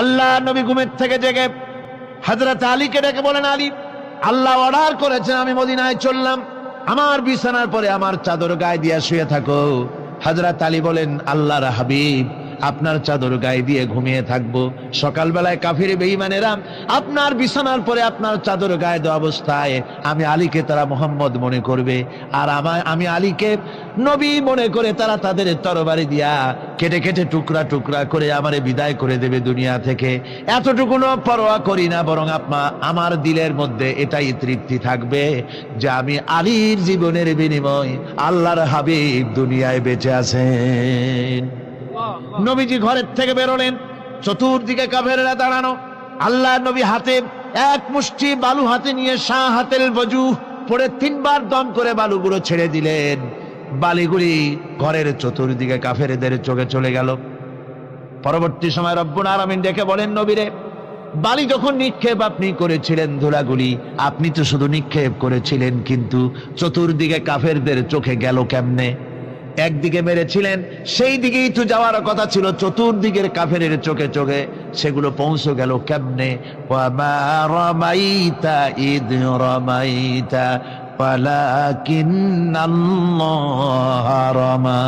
আল্লাহ নবী ঘুমের থেকে জেগে হযরত আলীকে ডেকে বলেন, আলী, আল্লাহ অর্ডার করেছেন আমি মদিনায় চললাম, আমার বিছানার পরে আমার চাদর গায়ে দিয়ে শুয়ে থাকো। হযরত আলী বলেন, আল্লাহর হাবিব, আপনার চাদর গায়ে দিয়ে ঘুমিয়ে থাকবো, সকালবেলায় কাফির বেঈমানেরা আপনার বিছানার পরে আপনার চাদর গায়ে দেওয়া অবস্থায় আমি আলীকে তারা মোহাম্মদ মনে করবে, আর আমি আলীকে নবী মনে করে তারা তাদের তরবারি দিয়া কেটে কেটে টুকরা টুকরা করে আমারে বিদায় করে দেবে দুনিয়া থেকে। এতটুকুনো পরোয়া করি না, বরং আমার দিলের মধ্যে এটাই তৃপ্তি থাকবে যে আমি আলীর জীবনের বিনিময় আল্লাহর হাবিব দুনিয়ায় বেঁচে আছেন। নবীজি ঘরের থেকে বেরোলেন, চতুর্দিকে কাফেররা দাঁড়ানো। আল্লাহ নবী হাতে এক মুষ্টি বালু হাতে নিয়ে শাহ হাতেল বজু পড়ে 3 বার দম করে বালুগুলো ছেড়ে দিলেন। বালিগুলি ঘরের চতুর্দিকে কাফেরদের চোখে চলে গেল। পরবর্তী সময় রব্বুল আলামিন ডেকে বলেন, নবীরে, বালি যখন নিক্ষেপ আপনি করেছিলেন ধুলাগুলি, আপনি তো শুধু নিক্ষেপ করেছিলেন, কিন্তু চতুর্দিকে কাফেরদের চোখে গেল কেমনে? একদিকে মেরেছিলেন, সেই দিকেই তো যাওয়ার কথা ছিল, চতুর্দিকের কাফেরের চোখে চোখে সেগুলো পৌঁছে গেল কেমনে? ওয়ামা রামাইতা ইদ রামাইতা ওয়ালাকিন্নাল্লাহ রামা।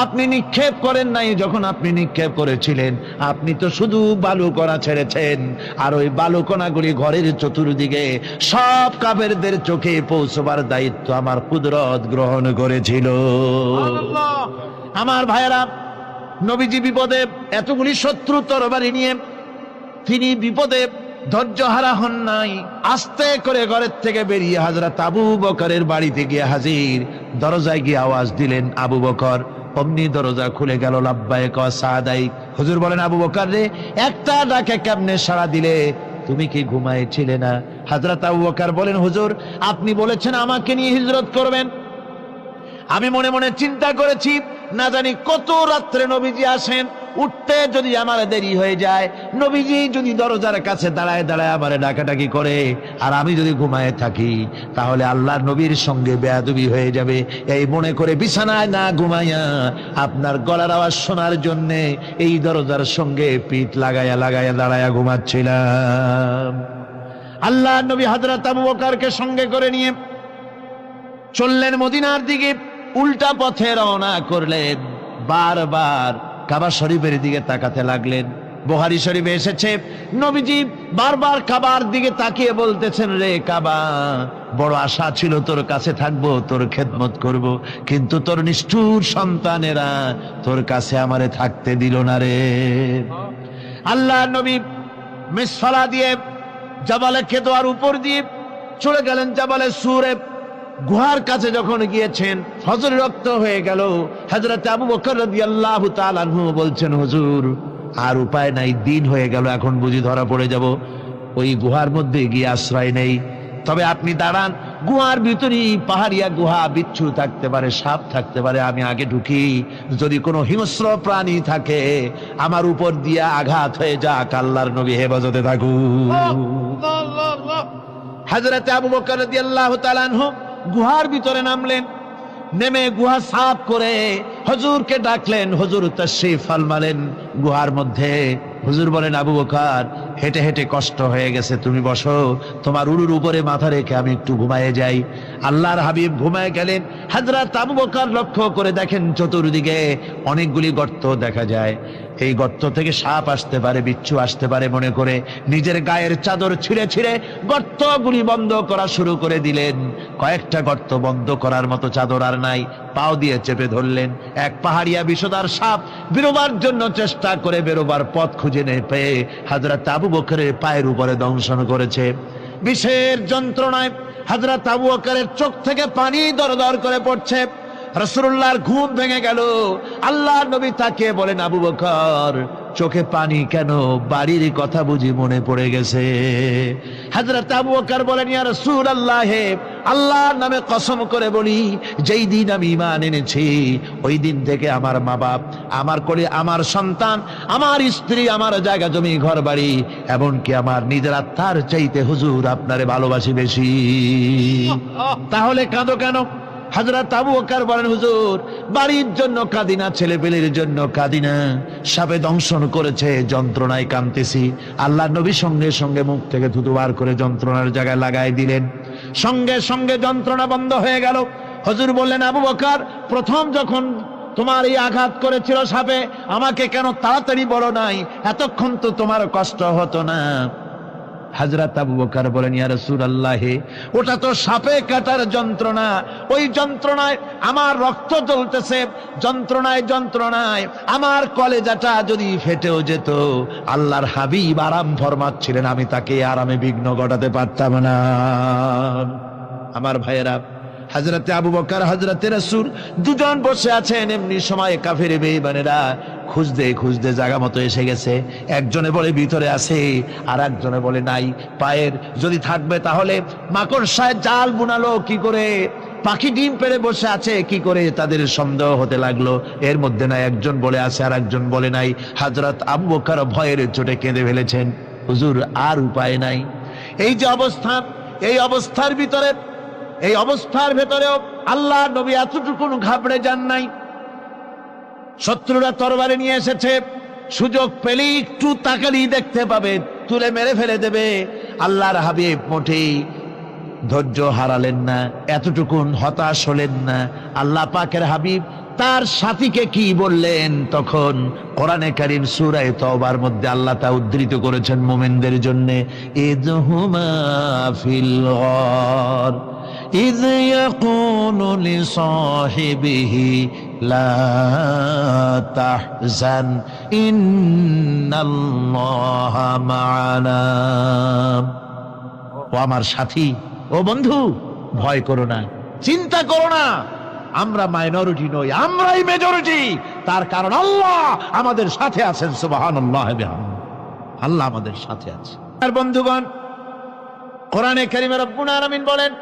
আপনি নিক্ষেপ করেন নাই, যখন আপনি নিক্ষেপ করেছিলেন আপনি তো শুধু বালুকণা ছেড়েছেন, আর ওই বালুকণাগুলি ঘরের চতুর্দিকে সব কাফেরদের চোখে পৌঁছবার দায়িত্ব আমার কুদরত গ্রহণ করেছিল। আমার ভাইয়েরা, নবীজি বিপদে, এতগুলি শত্রু তরবারি নিয়ে তিনি বিপদে ধৈর্যহারা হন নাই। আস্তে করে ঘরের থেকে বেরিয়ে হযরত আবু বকরের বাড়িতে গিয়ে হাজির। দরজায় গিয়ে আওয়াজ দিলেন, আবু বকর। অমনি দরজা খুলে গেল। লাব্বাইক ওয়া সাদাইক। হুজুর বলেন, আবু বকর রে, একটা ডাকে কেমনে সাড়া দিলে? তুমি কি ঘুমাইছিলে না? হযরত আবু বকর বলেন, হুজুর, আপনি বলেছেন আমাকে নিয়ে হিজরত করবেন, আমি মনে মনে চিন্তা করেছি, না জানি কত রাত্রে নবীজি আসেন, উঠতে যদি আমার দেরি হয়ে যায়, নবীজি যদি দরজার কাছে দাঁড়ায় দাঁড়ায় আমার ডাকাডাকি করে, আর আমি যদি ঘুমায় থাকি, তাহলে আল্লাহর নবীর সঙ্গে বেয়াদবি হয়ে যাবে। এই মনে করে বিছানায় না ঘুমাইয়া আপনার গলার আওয়াজ শোনার জন্য এই দরজার সঙ্গে পিঠ লাগাইয়া লাগাইয়া দাঁড়াইয়া ঘুমাচ্ছিলাম। আল্লাহর নবী হযরত আবু বকরকে সঙ্গে করে নিয়ে চললেন মদিনার দিকে। উল্টা পথে রওনা করলেন। বারবার কাবা শরীফের দিকে তাকাতে লাগলেন। বুখারী শরীফে এসেছে, নবীজি বারবার কাবার দিকে তাকিয়ে বলতেছেন, রে কাবা, বড় আশা ছিল তোর কাছে থাকবো, তোর খেদমত করব, কিন্তু তোর নিষ্ঠুর সন্তানেরা তোর কাছে আমারে থাকতে দিল না রে। আল্লাহ নবী মিসফালা দিয়ে জাবালে কেদোয়ার উপর দিয়ে চলে গেলেন জাবালে সুরে। গুহার কাছে যখন গিয়েছেন, ফজর রক্ত হয়ে গেল। হযরত আবু বকর রাদিয়াল্লাহু তাআলা আনহু বলছেন, হুজুর, আর উপায় নাই, দিন হয়ে গেল, এখন বুঝি ধরা পড়ে যাব, ওই গুহার মধ্যে গিয়ে আশ্রয় নেই। তবে আপনি দাঁড়ান, গুহার ভিতরেই পাহাড়িয়া গুহা, বিচ্ছু থাকতে পারে, সাপ থাকতে পারে, আমি আগে ঢুকি, যদি কোনো হিংস্র প্রাণী থাকে আমার উপর দিয়ে আঘাত হয়ে যাক, আল্লাহর নবী হেফাজতে থাকুক। হযরত আবু বকর রাদিয়াল্লাহু তাআলা আনহু গুহার ভিতরে নামলেন। নেমে গুহা সাফ করে হুজুরকে ডাকলেন। হুজুর তাশরীফ ফরমালেন গুহার মধ্যে। হুজুর বলেন, আবু বকর, হেঁটে হেঁটে কষ্ট হয়ে গেছে, তুমি বসো, তোমার উরুর উপরে মাথা রেখে আমি একটু ঘুমায়ে যাই। আল্লাহর হাবিব ঘুমায় গেলেন। হযরত আবু বকর লক্ষ্য করে দেখেন চতুর্দিকে অনেকগুলি গর্ত দেখা যায়। এই গর্ত থেকে সাপ আসতে পারে, বিচ্ছু আসতে পারে মনে করে নিজের গায়ের চাদর ছিঁড়ে ছিঁড়ে গর্তগুলি বন্ধ করা শুরু করে দিলেন। কয়েকটা গর্ত বন্ধ করার মতো চাদর আর নাই, পাও দিয়ে চেপে ধরলেন। এক পাহাড়িয়া বিষধর সাপ বেরোবার জন্য চেষ্টা করে বেরোবার পথ খুঁজে না পেয়ে হযরত আবু বকরের পায়ের উপরে দংশন করেছে। বিষের যন্ত্রণায় হযরত আবু বকরের চোখ থেকে পানি দরদর করে পড়ছে। রাসূলুল্লাহর ঘুম ভেঙে গেল। আল্লাহর নবী তাকিয়ে বলেন, আবু বকর, চোখে পানি কেন? বাড়ির কথা বুঝি মনে পড়ে গেছে? হযরত আবু বকর বলেন, ইয়া রাসূলুল্লাহ, আল্লাহর নামে কসম করে বলি, যেই দিন আমি ঈমান এনেছি ওই দিন থেকে আমার মা বাপ, আমার কোলে আমার সন্তান, আমার স্ত্রী, আমার জায়গা জমি ঘর বাড়ি, এমনকি আমার নিজের আত্মার চাইতে হুজুর আপনারে ভালোবাসি বেশি। তাহলে কাঁদো কেন? হযরত আবু বকর বলেন, হুজুর বাড়ির জন্য কাঁদি না, ছেলেপেলের জন্য কাঁদি না, সাপে দংশন করেছে, যন্ত্রণায় কাঁদতেছি। আল্লাহ নবী সঙ্গে সঙ্গে মুখ থেকে থুতু বার করে যন্ত্রণার জায়গায় লাগাই দিলেন, সঙ্গে সঙ্গে যন্ত্রণা বন্ধ হয়ে গেল। হুজুর বললেন, আবু বকর প্রথম যখন তোমার এই আঘাত করেছিল সাপে, আমাকে কেন তাড়াতাড়ি বলো নাই, এতক্ষণ তো তোমার কষ্ট হতো না। হযরত আবু বকর বলেন, ইয়া রাসূলুল্লাহ, ওটা তো সাপে কাটার যন্ত্রণা, ওই যন্ত্রণায় আমার রক্ত জ্বলতেছে, যন্ত্রণায় আমার কলেজাটা যদি ফেটেও যেত। আল্লাহর হাবিব আরাম ফরমাচ্ছিলেন, আমি তাকে আরামে বিঘ্ন ঘটাতে পারতাম না। আমার ভাইয়েরা, হযরতে আবু বকর হযরতে রাসূল দুজন বসে আছেন, এমনি সময় কাফের বেঈমানেরা খুঁজতে খুঁজতে জায়গা মতো এসে গেছে। একজনে বলে ভিতরে আছে, আর একজনে বলে নাই। পায়ের যদি থাকবে তাহলে মাকড়সায় জাল বুনালো কি করে, পাখি ডিম পেড়ে বসে আছে কি করে, তাদের সন্দেহ হতে লাগলো। এর মধ্যে নাই একজন বলে আছে আর একজন বলে নাই। হযরত আবু বকর ভয়ের চোটে কেঁদে ফেলেছেন, হুজুর আর উপায় নাই। এই যে অবস্থা, এই অবস্থার ভেতরেও আল্লাহ নবী এতটুকু ঘাবড়ে যান নাই। শত্রুরা তরবারি নিয়ে এসেছে, সুযোগ পেলেই একটু তাকালেই দেখতে পাবে, তুলে মেরে ফেলে দেবে। আল্লাহর হাবিব মোটেই ধৈর্য হারালেন না, এতটুকুন হতাশ হলেন না। আল্লাহ পাকের হাবিব তার সাথীকে কি বললেন, তখন কোরআনে কারীম সূরা তাওবার মধ্যে আল্লাহ তা উদ্ধৃত করেছেন মুমিনদের জন্য, ইযহুমা ফিল গার إذ يقول لصاحبه لا تحزن إن الله معنا। ও আমার সাথী, ও বন্ধু, ভয় করো না, চিন্তা করো না, আমরা মাইনরিটি নই, আমরাই মেজরিটি। তার কারণ আল্লাহ আমাদের সাথে আছেন। সুবহানাল্লাহ, আল্লাহ আমাদের সাথে আছে। আর বন্ধুগণ, কোরআনে কারীমে রব্বুল আলামিন বলেন,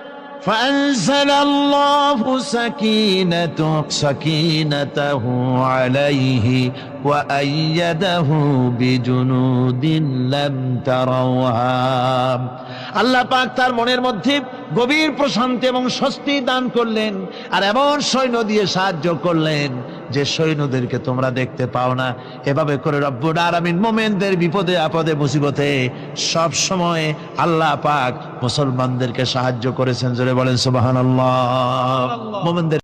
فأنزل الله سكينته عليه وأيده بجنود لم تروها। আল্লাহ পাক তার মনের মধ্যে গভীর প্রশান্তি এবং স্বস্তি দান করলেন, আর এমন সৈন্য দিয়ে সাহায্য করলেন যে সৈন্যদেরকে তোমরা দেখতে পাও না। এভাবে করে রব্বুল আলামিন মুমিনদের বিপদে আপদে মুসিবতে সব সময় আল্লাহ পাক মুসলমানদেরকে সাহায্য করেছেন। জোরে বলেন সুবহানাল্লাহ। মুমিনদের